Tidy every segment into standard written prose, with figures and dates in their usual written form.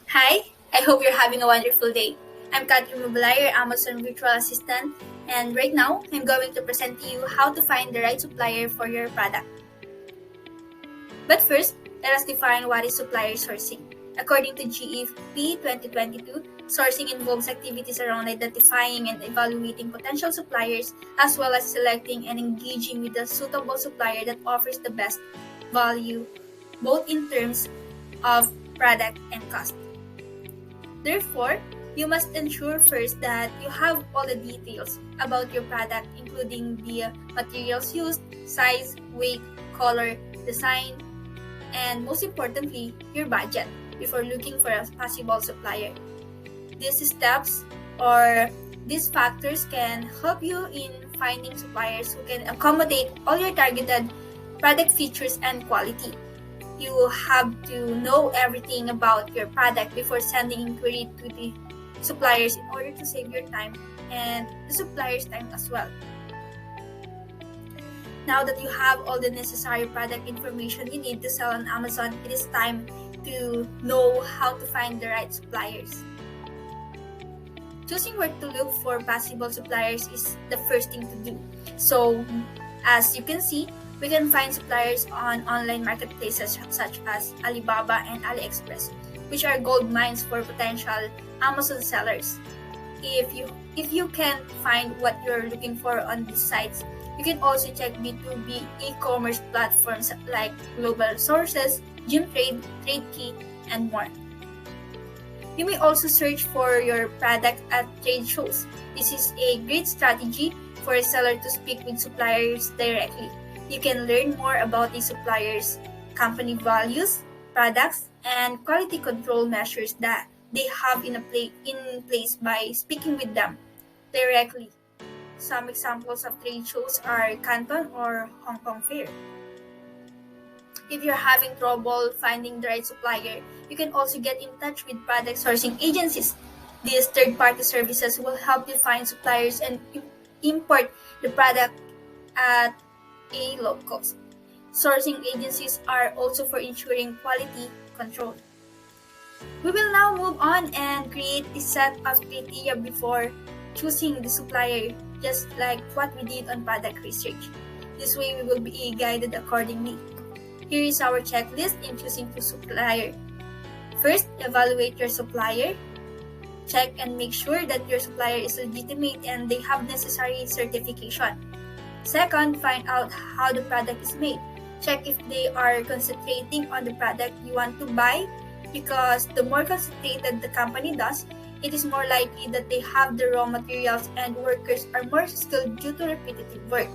Hi, I hope you're having a wonderful day. I'm Catherine Mabulay, your Amazon virtual assistant, and right now I'm going to present to you how to find the right supplier for your product. But first, let us define what is supplier sourcing. According to GEP 2022, sourcing involves activities around identifying and evaluating potential suppliers as well as selecting and engaging with a suitable supplier that offers the best value both in terms of product and cost. Therefore, you must ensure first that you have all the details about your product, including the materials used, size, weight, color, design, and most importantly, your budget before looking for a possible supplier. These steps or these factors can help you in finding suppliers who can accommodate all your targeted product features and quality. You have to know everything about your product before sending inquiry to the suppliers in order to save your time and the supplier's time as well. Now that you have all the necessary product information you need to sell on Amazon, it is time to know how to find the right suppliers. Choosing where to look for possible suppliers is the first thing to do. So, as you can see, we can find suppliers on online marketplaces such as Alibaba and AliExpress, which are gold mines for potential Amazon sellers. If you can't find what you're looking for on these sites, you can also check B2B e-commerce platforms like Global Sources, Gymtrade, TradeKey, and more. You may also search for your product at trade shows. This is a great strategy for a seller to speak with suppliers directly. You can learn more about the supplier's company values, products, and quality control measures that they have in place by speaking with them directly. Some examples of trade shows are Canton or Hong Kong Fair. If you're having trouble finding the right supplier, you can also get in touch with product sourcing agencies. These third-party services will help you find suppliers and import the product at a low cost. Sourcing agencies are also for ensuring quality control. We will now move on and create a set of criteria before choosing the supplier, just like what we did on product research. This way we will be guided accordingly. Here is our checklist in choosing the supplier. First, evaluate your supplier. Check and make sure that your supplier is legitimate and they have necessary certification. Second, find out how the product is made. Check if they are concentrating on the product you want to buy, because the more concentrated the company does, it is more likely that they have the raw materials and workers are more skilled due to repetitive work.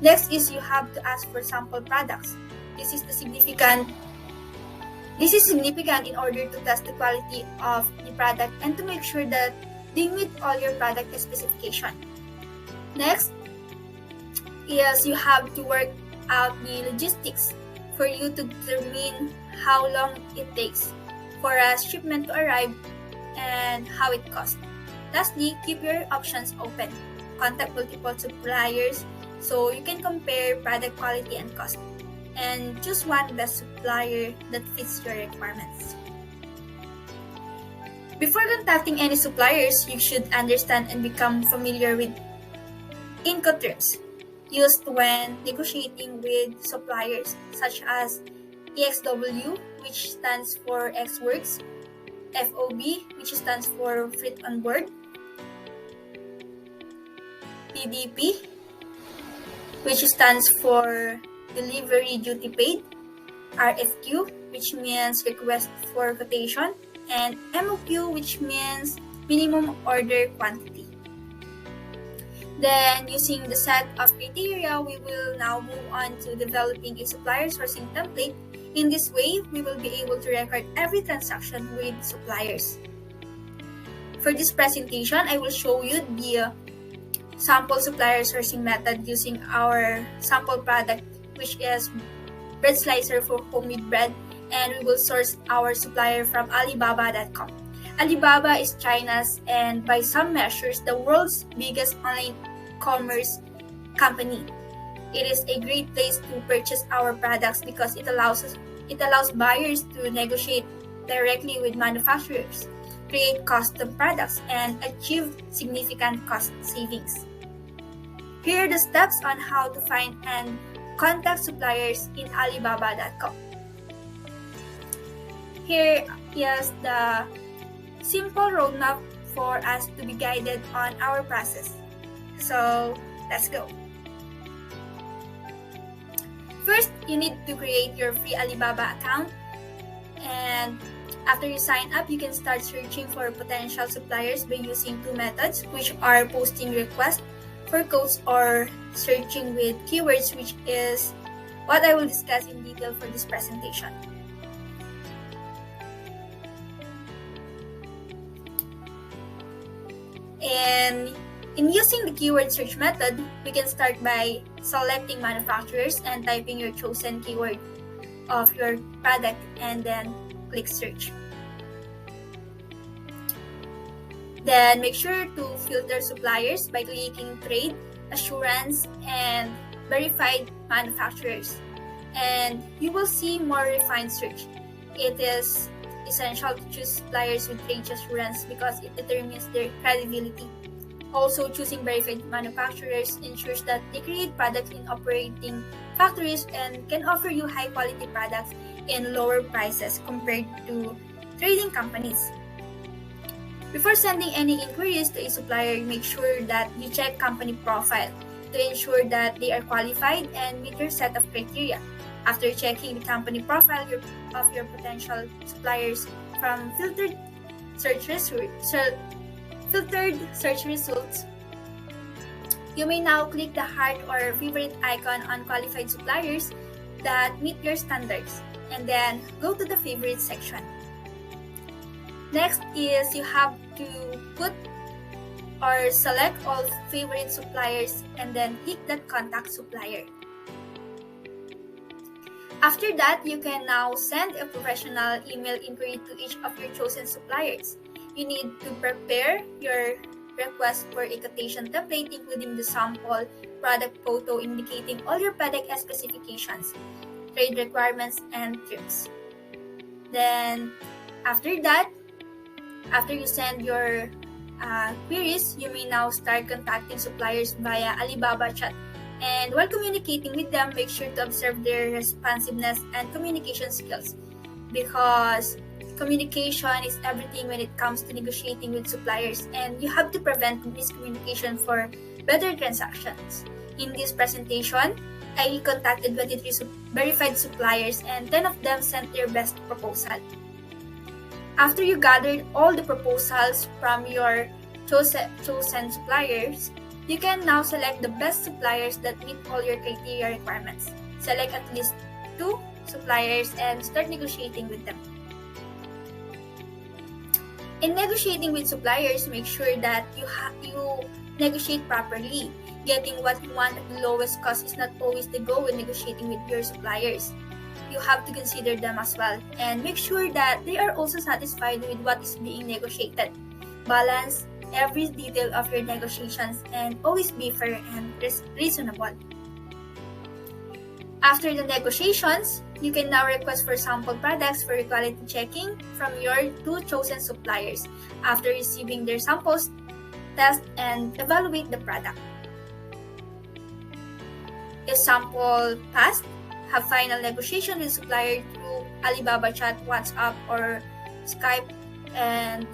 Next is you have to ask for sample products. This is significant in order to test the quality of the product and to make sure that they meet all your product specification. Next is you have to work out the logistics for you to determine how long it takes for a shipment to arrive and how it costs. Lastly, keep your options open. Contact multiple suppliers so you can compare product quality and cost, and choose one best supplier that fits your requirements. Before contacting any suppliers, you should understand and become familiar with Incoterms used when negotiating with suppliers, such as EXW, which stands for X-Works, FOB, which stands for Freight on Board, PDP, which stands for Delivery Duty Paid, RFQ, which means Request for Quotation, and MOQ, which means Minimum Order Quantity. Then, using the set of criteria, we will now move on to developing a supplier sourcing template. In this way, we will be able to record every transaction with suppliers. For this presentation, I will show you the sample supplier sourcing method using our sample product, which is bread slicer for homemade bread, and we will source our supplier from Alibaba.com. Alibaba is China's and by some measures the world's biggest online commerce company. It is a great place to purchase our products because it allows buyers to negotiate directly with manufacturers, create custom products, and achieve significant cost savings. Here are the steps on how to find and contact suppliers in Alibaba.com. Here is the simple roadmap for us to be guided on our process. So let's go. First, you need to create your free Alibaba account, and after you sign up, you can start searching for potential suppliers by using two methods, which are posting requests for codes or searching with keywords, which is what I will discuss in detail for this presentation. And in using the keyword search method, we can start by selecting manufacturers and typing your chosen keyword of your product and then click search. Then make sure to filter suppliers by clicking trade, assurance, and verified manufacturers. And you will see more refined search. It is essential to choose suppliers with trade assurance because it determines their credibility. Also, choosing verified manufacturers ensures that they create products in operating factories and can offer you high quality products in lower prices compared to trading companies. Before sending any inquiries to a supplier, make sure that you check company profile to ensure that they are qualified and meet your set of criteria. After checking the company profile of your potential suppliers from filtered search results, you may now click the heart or favorite icon on qualified suppliers that meet your standards, and then go to the favorite section. Next is you have to put or select all favorite suppliers and then click that contact supplier. After that, you can now send a professional email inquiry to each of your chosen suppliers. You need to prepare your request for a quotation template including the sample product photo indicating all your product specifications, trade requirements, and terms. Then after that, after you send your queries, you may now start contacting suppliers via Alibaba chat. And while communicating with them, make sure to observe their responsiveness and communication skills, because communication is everything when it comes to negotiating with suppliers, and you have to prevent miscommunication for better transactions. In this presentation, I contacted 23 verified suppliers and 10 of them sent their best proposal. After you gathered all the proposals from your chosen suppliers, you can now select the best suppliers that meet all your criteria requirements. Select at least 2 suppliers and start negotiating with them. In negotiating with suppliers, make sure that you negotiate properly. Getting what you want at the lowest cost is not always the goal when negotiating with your suppliers. You have to consider them as well and make sure that they are also satisfied with what is being negotiated. Balance every detail of your negotiations and always be fair and reasonable. After the negotiations, you can now request for sample products for quality checking from your 2 chosen suppliers. After receiving their samples, test and evaluate the product. If sample passed, have final negotiation with supplier through Alibaba chat, WhatsApp, or Skype, and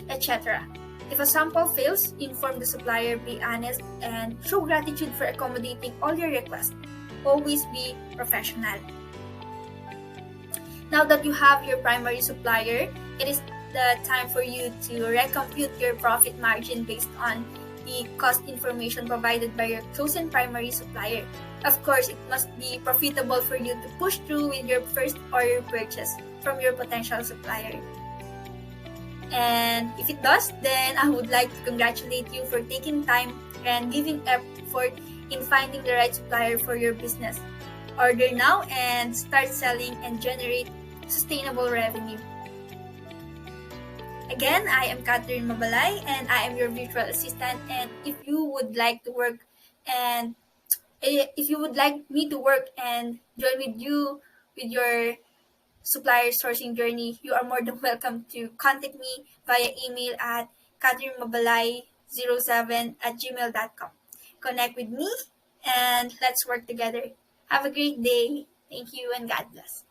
etc. If a sample fails, inform the supplier, be honest, and show gratitude for accommodating all your requests. Always be professional. Now that you have your primary supplier, it is the time for you to recompute your profit margin based on the cost information provided by your chosen primary supplier. Of course, it must be profitable for you to push through with your first order purchase from your potential supplier. And if it does, then I would like to congratulate you for taking time and giving effort in finding the right supplier for your business. Order now and start selling and generate sustainable revenue. Again, I am Catherine Mabalay and I am your virtual assistant. And if you would like to work and if you would like me to work and join with you with your supplier sourcing journey, you are more than welcome to contact me via email at katherineMabalay07@gmail.com. Connect with me and let's work together. Have a great day. Thank you and God bless.